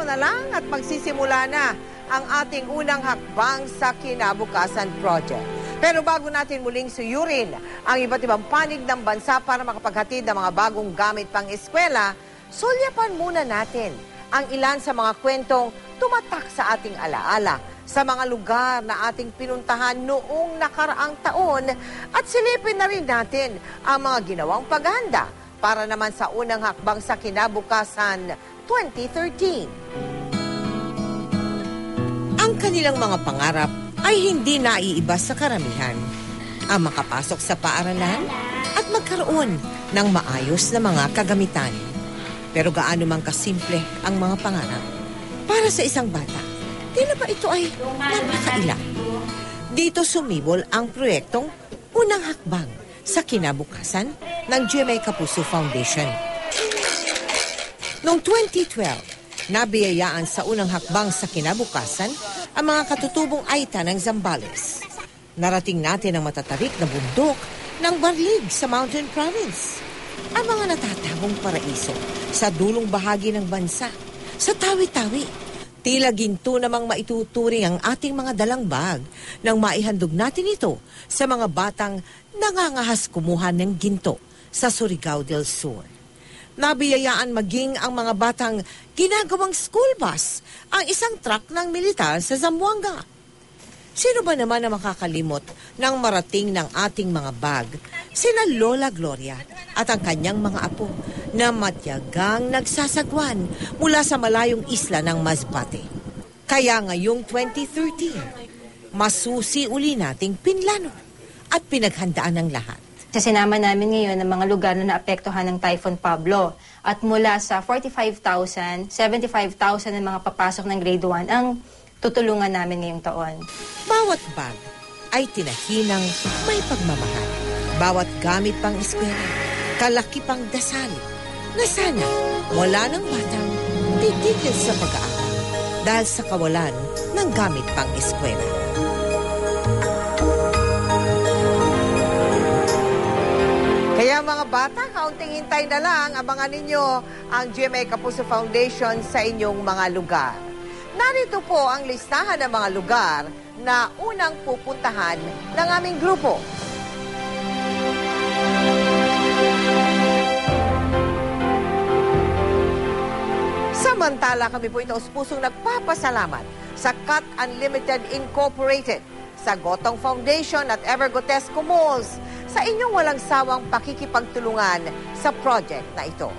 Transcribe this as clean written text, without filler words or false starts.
na lang at magsisimula na ang ating unang hakbang sa Kinabukasan Project. Pero bago natin muling suyurin ang iba't ibang panig ng bansa para makapaghatid ng mga bagong gamit pang eskwela, sulyapan muna natin ang ilan sa mga kwentong tumatak sa ating alaala sa mga lugar na ating pinuntahan noong nakaraang taon at silipin na rin natin ang mga ginawang paghahanda para naman sa unang hakbang sa Kinabukasan 2013. Ang kanilang mga pangarap ay hindi naiiba sa karamihan. Ang makapasok sa paaralan at magkaroon ng maayos na mga kagamitan. Pero gaano man kasimple ang mga pangarap, para sa isang bata, tila ba ito ay napakaila? Dito sumibol ang proyektong Unang Hakbang sa Kinabukasan ng GMA Kapuso Foundation. Noong 2012, nabiyayaan sa Unang Hakbang sa Kinabukasan ang mga katutubong Aita ng Zambales. Narating natin ang matatarik na bundok ng Barlig sa Mountain Province. Ang mga natatagong paraiso sa dulong bahagi ng bansa, sa tawi-tawi. Tila ginto namang maituturing ang ating mga dalang bag nang maihandog natin ito sa mga batang nangangahas kumuha ng ginto sa Surigao del Sur. Nabiyayaan maging ang mga batang ginagawang school bus ang isang truck ng militar sa Zamboanga. Sino ba naman ang makakalimot ng marating ng ating mga bag? Sina Lola Gloria at ang kanyang mga apo na matyagang nagsasagwan mula sa malayong isla ng Masbate. Kaya ngayong 2013, masusi uli nating pinlano at pinaghandaan ng lahat. Sinama namin ngayon ang mga lugar na naapektuhan ng Typhoon Pablo. At mula sa 45,000, 75,000 ng mga papasok ng grade 1 ang tutulungan namin ngayong taon. Bawat bag ay tinahinang may pagmamahal. Bawat gamit pang eskwela, kalaki pang dasal na sana wala ng batang titigil sa pag-aaral dahil sa kawalan ng gamit pang eskwela. Kaya mga bata, kaunting hintay na lang, abangan ninyo ang GMA Kapuso Foundation sa inyong mga lugar. Narito po ang listahan ng mga lugar na unang pupuntahan ng aming grupo. Samantala, kami po ito pusong nagpapasalamat sa Cut Unlimited Incorporated, sa Gotong Foundation at Evergotesco Malls sa inyong walang sawang pakikipagtulungan sa project na ito.